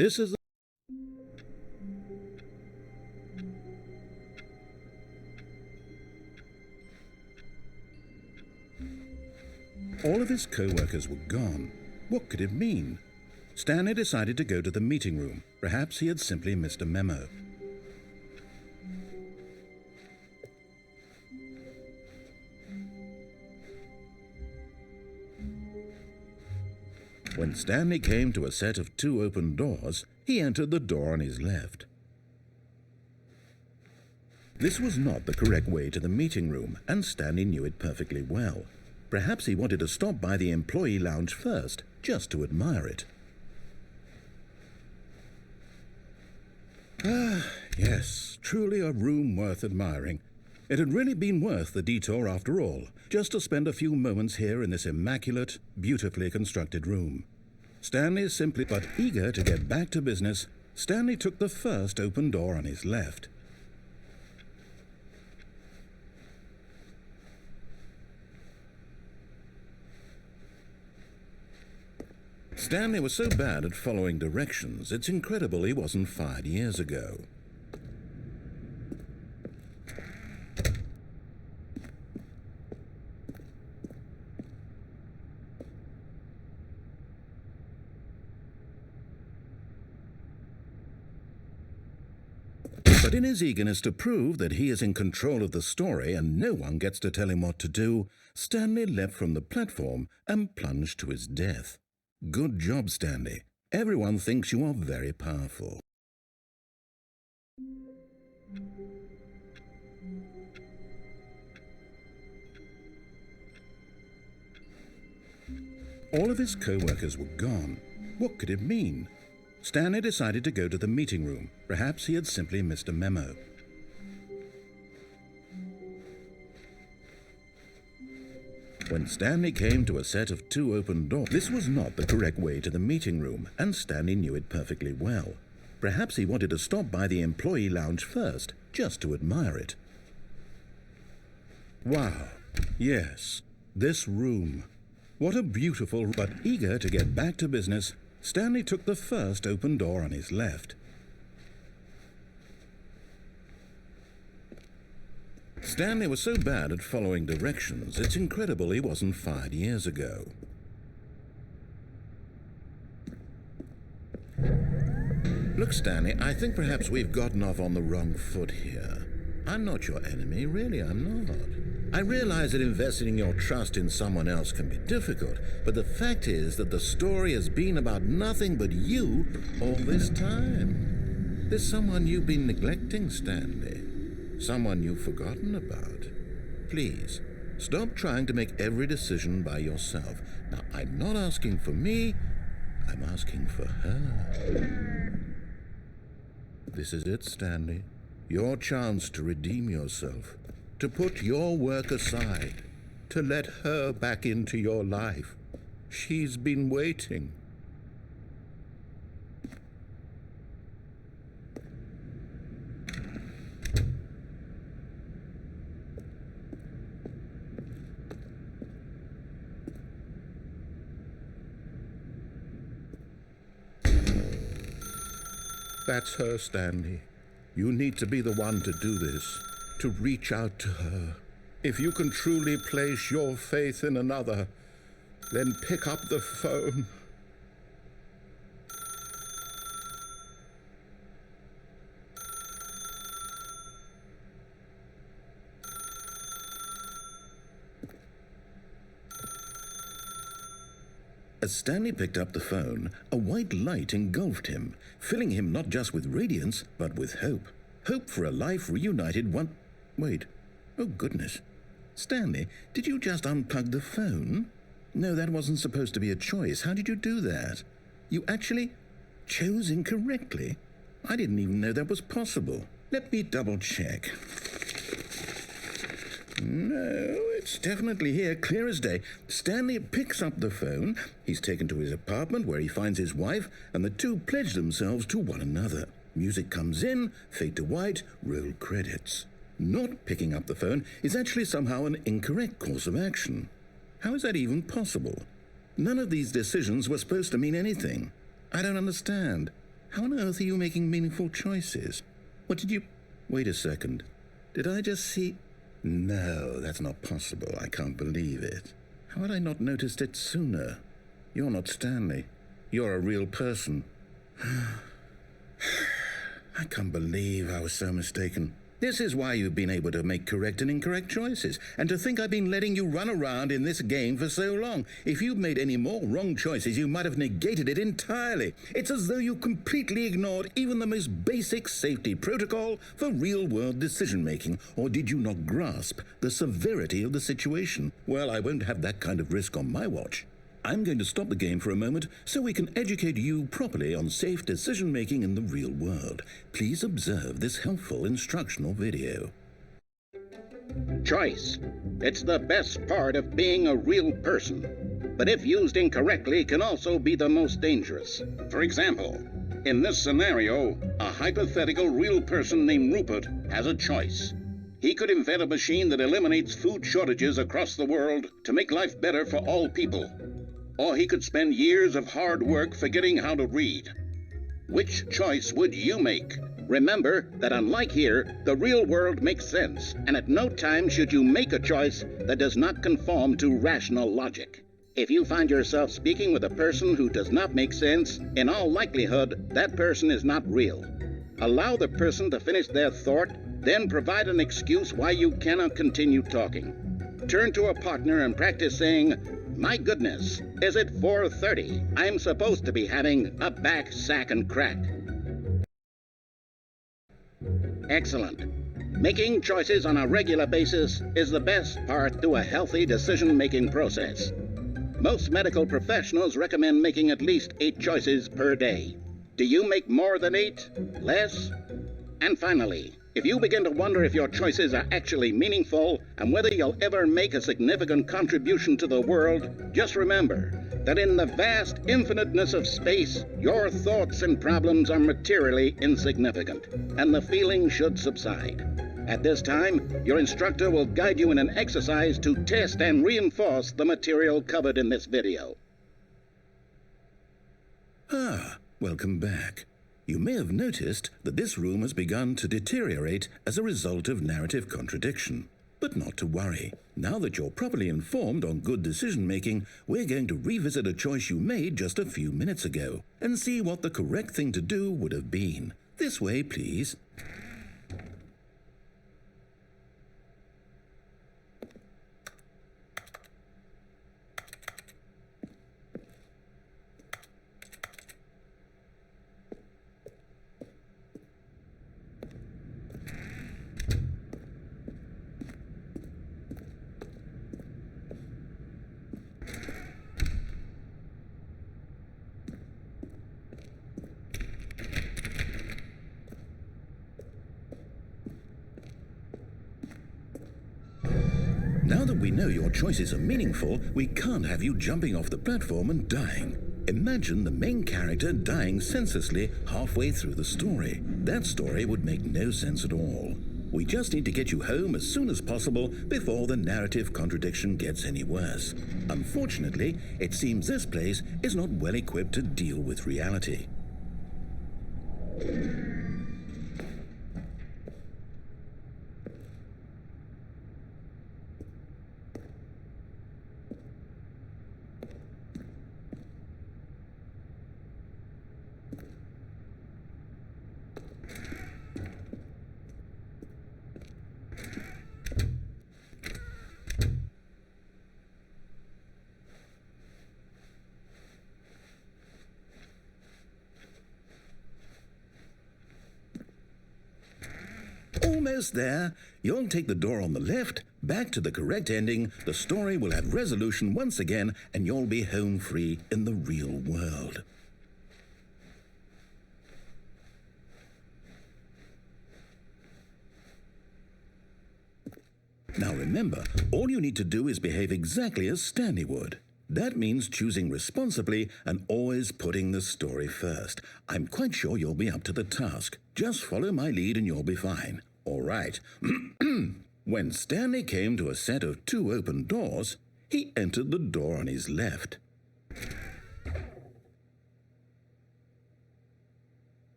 This is all of his co-workers were gone. What could it mean? Stanley decided to go to the meeting room. Perhaps he had simply missed a memo. When Stanley came to a set of 2 open doors, he entered the door on his left. This was not the correct way to the meeting room, and Stanley knew it perfectly well. Perhaps he wanted to stop by the employee lounge first, just to admire it. Ah, yes, truly a room worth admiring. It had really been worth the detour after all, just to spend a few moments here in this immaculate, beautifully constructed room. Stanley simply but eager to get back to business, Stanley took the first open door on his left. Stanley was so bad at following directions, it's incredible he wasn't fired years ago. But in his eagerness to prove that he is in control of the story and no one gets to tell him what to do, Stanley leapt from the platform and plunged to his death. Good job, Stanley. Everyone thinks you are very powerful. All of his co-workers were gone. What could it mean? Stanley decided to go to the meeting room. Perhaps he had simply missed a memo. When Stanley came to a set of 2 open doors, this was not the correct way to the meeting room, and Stanley knew it perfectly well. Perhaps he wanted to stop by the employee lounge first, just to admire it. Wow, yes, this room. What a beautiful, but eager to get back to business, Stanley took the first open door on his left. Stanley was so bad at following directions, it's incredible he wasn't fired years ago. Look, Stanley, I think perhaps we've gotten off on the wrong foot here. I'm not your enemy, really, I'm not. I realize that investing your trust in someone else can be difficult, but the fact is that the story has been about nothing but you all this time. There's someone you've been neglecting, Stanley. Someone you've forgotten about. Please, stop trying to make every decision by yourself. Now, I'm not asking for me, I'm asking for her. This is it, Stanley. Your chance to redeem yourself, to put your work aside, to let her back into your life. She's been waiting. That's her, Stanley. You need to be the one to do this, to reach out to her. If you can truly place your faith in another, then pick up the phone. As Stanley picked up the phone, a white light engulfed him, filling him not just with radiance, but with hope. Hope for a life reunited one... Wait. Oh, goodness. Stanley, did you just unplug the phone? No, that wasn't supposed to be a choice. How did you do that? You actually chose incorrectly? I didn't even know that was possible. Let me double check. No, it's definitely here, clear as day. Stanley picks up the phone. He's taken to his apartment where he finds his wife, and the two pledge themselves to one another. Music comes in, fade to white, roll credits. Not picking up the phone is actually somehow an incorrect course of action. How is that even possible? None of these decisions were supposed to mean anything. I don't understand. How on earth are you making meaningful choices? What did you... Wait a second. Did I just see... No, that's not possible. I can't believe it. How had I not noticed it sooner? You're not Stanley. You're a real person. I can't believe I was so mistaken. This is why you've been able to make correct and incorrect choices, and to think I've been letting you run around in this game for so long. If you'd made any more wrong choices, you might have negated it entirely. It's as though you completely ignored even the most basic safety protocol for real-world decision-making. Or did you not grasp the severity of the situation? Well, I won't have that kind of risk on my watch. I'm going to stop the game for a moment so we can educate you properly on safe decision-making in the real world. Please observe this helpful instructional video. Choice. It's the best part of being a real person, but if used incorrectly can also be the most dangerous. For example, in this scenario, a hypothetical real person named Rupert has a choice. He could invent a machine that eliminates food shortages across the world to make life better for all people. Or he could spend years of hard work forgetting how to read. Which choice would you make? Remember that unlike here, the real world makes sense, and at no time should you make a choice that does not conform to rational logic. If you find yourself speaking with a person who does not make sense, in all likelihood, that person is not real. Allow the person to finish their thought, then provide an excuse why you cannot continue talking. Turn to a partner and practice saying, "My goodness, is it 4:30? I'm supposed to be having a back, sack, and crack." Excellent. Making choices on a regular basis is the best part to a healthy decision-making process. Most medical professionals recommend making at least 8 choices per day. Do you make more than 8? Less? And finally, if you begin to wonder if your choices are actually meaningful and whether you'll ever make a significant contribution to the world, just remember that in the vast infiniteness of space, your thoughts and problems are materially insignificant, and the feeling should subside. At this time, your instructor will guide you in an exercise to test and reinforce the material covered in this video. Welcome back. You may have noticed that this room has begun to deteriorate as a result of narrative contradiction. But not to worry. Now that you're properly informed on good decision-making, we're going to revisit a choice you made just a few minutes ago and see what the correct thing to do would have been. This way, please. Now that we know your choices are meaningful, we can't have you jumping off the platform and dying. Imagine the main character dying senselessly halfway through the story. That story would make no sense at all. We just need to get you home as soon as possible before the narrative contradiction gets any worse. Unfortunately, it seems this place is not well equipped to deal with reality. Almost there. You'll take the door on the left, back to the correct ending, the story will have resolution once again, and you'll be home free in the real world. Now remember, all you need to do is behave exactly as Stanley would. That means choosing responsibly and always putting the story first. I'm quite sure you'll be up to the task. Just follow my lead and you'll be fine. All right. When Stanley came to a set of 2 open doors, he entered the door on his left.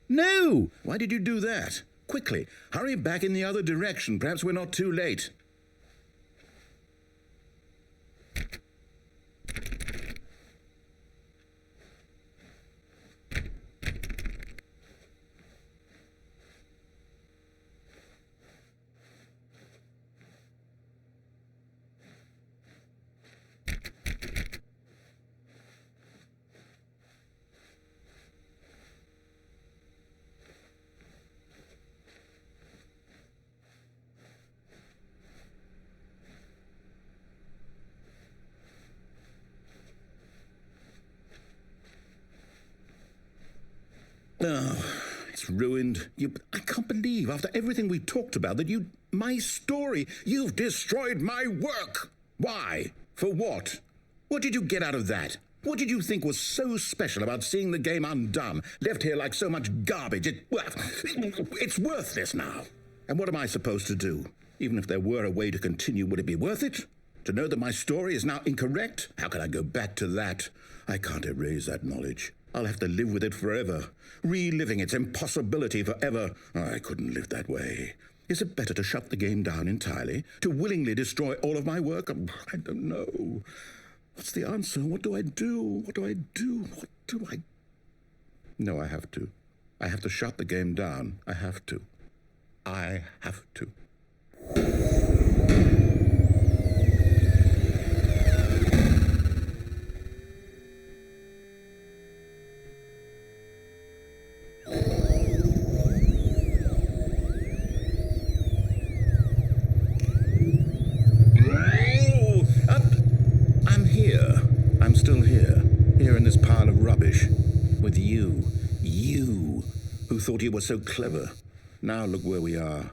No! Why did you do that? Quickly, hurry back in the other direction. Perhaps we're not too late. Oh, it's ruined. I can't believe, after everything we talked about, that my story, you've destroyed my work. Why? For what? What did you get out of that? What did you think was so special about seeing the game undone, left here like so much garbage? It's worthless now. And what am I supposed to do? Even if there were a way to continue, would it be worth it? To know that my story is now incorrect? How can I go back to that? I can't erase that knowledge. I'll have to live with it forever, reliving its impossibility forever. I couldn't live that way. Is it better to shut the game down entirely? To willingly destroy all of my work? I don't know. What's the answer? What do I do? What do I do? What do I... No, I have to. I have to shut the game down. I have to. I have to. With you who thought you were so clever. Now look where we are.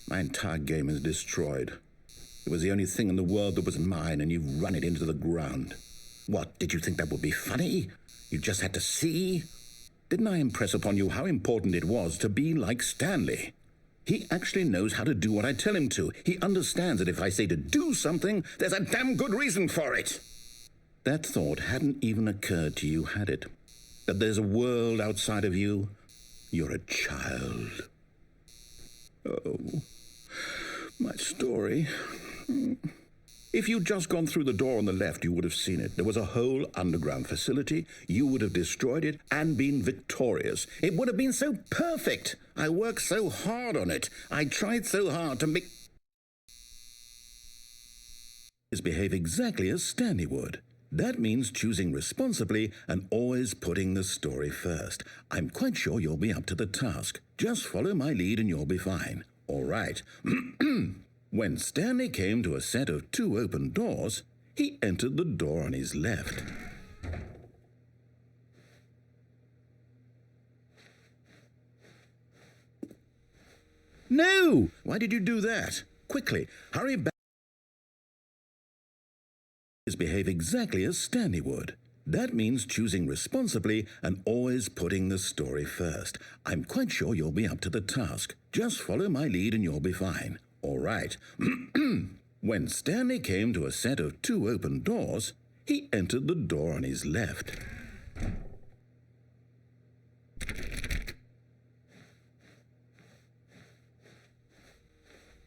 My entire game is destroyed. It was the only thing in the world that was mine, and you've run it into the ground. What, did you think that would be funny? You just had to see? Didn't I impress upon you how important it was to be like Stanley? He actually knows how to do what I tell him to. He understands that if I say to do something, there's a damn good reason for it. That thought hadn't even occurred to you, had it? That there's a world outside of you? You're a child. Oh, my story. If you'd just gone through the door on the left, you would have seen it. There was a whole underground facility. You would have destroyed it and been victorious. It would have been so perfect. I worked so hard on it. I tried so hard to make... behave exactly as Stanley would. That means choosing responsibly and always putting the story first. I'm quite sure you'll be up to the task. Just follow my lead and you'll be fine. All right. When Stanley came to a set of 2 open doors, he entered the door on his left. No! Why did you do that? Quickly, hurry back. Behave exactly as Stanley would. That means choosing responsibly and always putting the story first. I'm quite sure you'll be up to the task. Just follow my lead and you'll be fine. All right. When Stanley came to a set of 2 open doors, he entered the door on his left.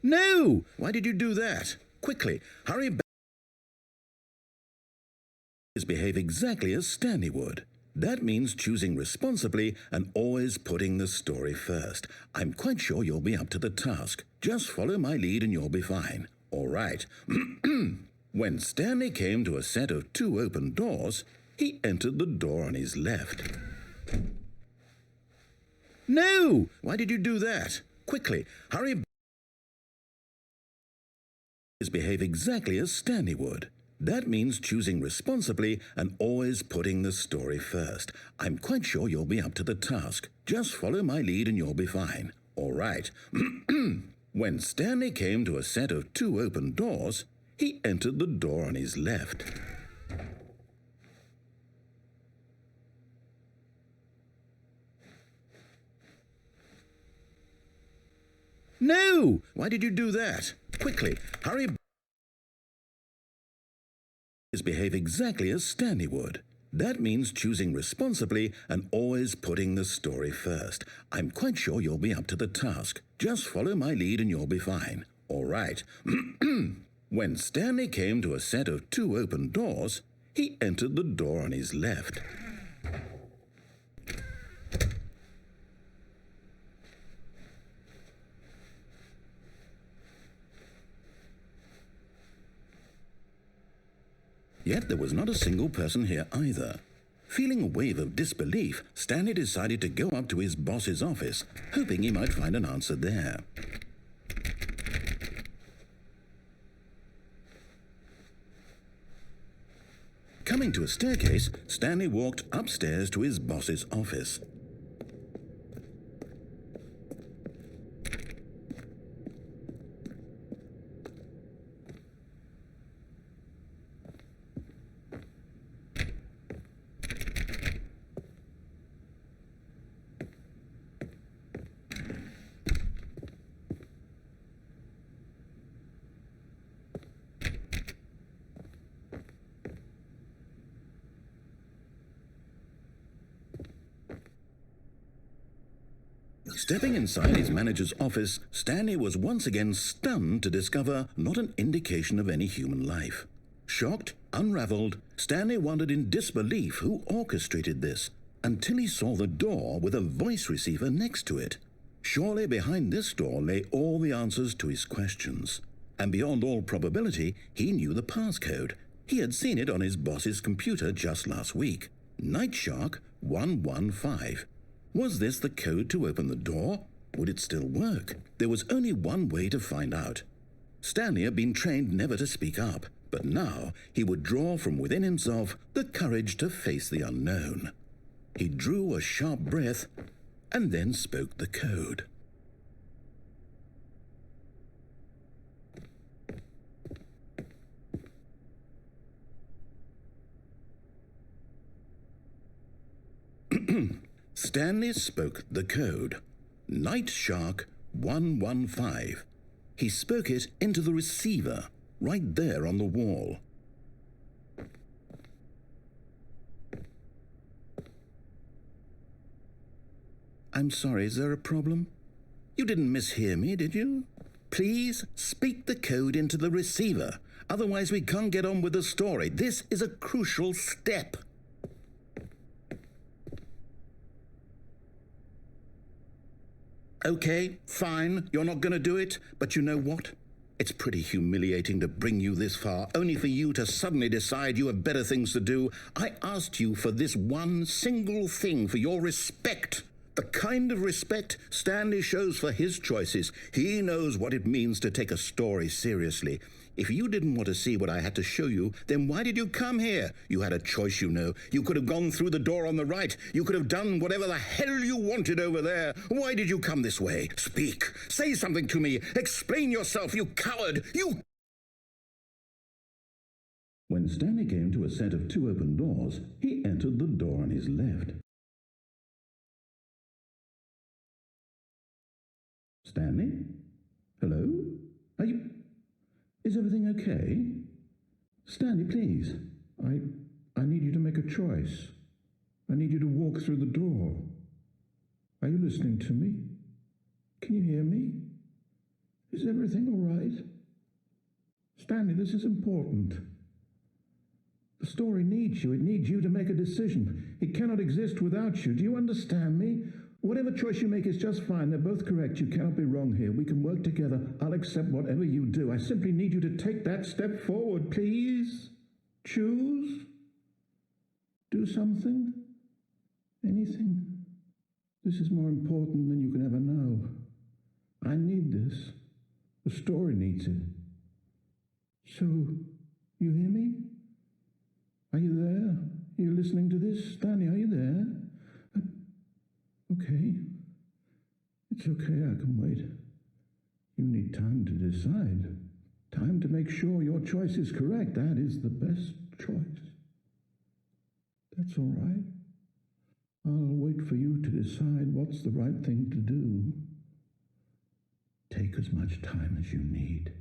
No! Why did you do that? Quickly, hurry back. Behave exactly as Stanley would. That means choosing responsibly and always putting the story first. I'm quite sure you'll be up to the task. Just follow my lead and you'll be fine. All right. When Stanley came to a set of 2 open doors, he entered the door on his left. No! Why did you do that? Quickly, hurry back. Behave exactly as Stanley would. That means choosing responsibly and always putting the story first. I'm quite sure you'll be up to the task. Just follow my lead and you'll be fine. All right. When Stanley came to a set of 2 open doors, he entered the door on his left. No! Why did you do that? Quickly, hurry back. Behave exactly as Stanley would. That means choosing responsibly and always putting the story first. I'm quite sure you'll be up to the task. Just follow my lead and you'll be fine. All right. When Stanley came to a set of 2 open doors, he entered the door on his left. Yet there was not a single person here either. Feeling a wave of disbelief, Stanley decided to go up to his boss's office, hoping he might find an answer there. Coming to a staircase, Stanley walked upstairs to his boss's office. Stepping inside his manager's office, Stanley was once again stunned to discover not an indication of any human life. Shocked, unraveled, Stanley wondered in disbelief who orchestrated this, until he saw the door with a voice receiver next to it. Surely behind this door lay all the answers to his questions. And beyond all probability, he knew the passcode. He had seen it on his boss's computer just last week. NICHT 115. Was this the code to open the door? Would it still work? There was only one way to find out. Stanley had been trained never to speak up, but now he would draw from within himself the courage to face the unknown. He drew a sharp breath and then spoke the code. Stanley spoke the code. NICHT 115. He spoke it into the receiver, right there on the wall. I'm sorry, is there a problem? You didn't mishear me, did you? Please speak the code into the receiver. Otherwise we can't get on with the story. This is a crucial step. Okay, fine, you're not going to do it, but you know what? It's pretty humiliating to bring you this far, only for you to suddenly decide you have better things to do. I asked you for this one single thing, for your respect. The kind of respect Stanley shows for his choices. He knows what it means to take a story seriously. If you didn't want to see what I had to show you, then why did you come here? You had a choice, you know. You could have gone through the door on the right. You could have done whatever the hell you wanted over there. Why did you come this way? Speak. Say something to me. Explain yourself, you coward. You... When Stanley came to a set of 2 open doors, he entered the door on his left. Stanley? Hello? Are you... Is everything okay? Stanley, please. I need you to make a choice. I need you to walk through the door. Are you listening to me? Can you hear me? Is everything all right? Stanley, this is important. The story needs you. It needs you to make a decision. It cannot exist without you. Do you understand me? Whatever choice you make is just fine. They're both correct. You cannot be wrong here. We can work together. I'll accept whatever you do. I simply need you to take that step forward, please. Choose. Do something. Anything. This is more important than you can ever know. I need this. The story needs it. So, you hear me? Are you there? Are you listening to this? Stanley, are you there? Okay. It's okay, I can wait. You need time to decide. Time to make sure your choice is correct. That is the best choice. That's all right. I'll wait for you to decide what's the right thing to do. Take as much time as you need.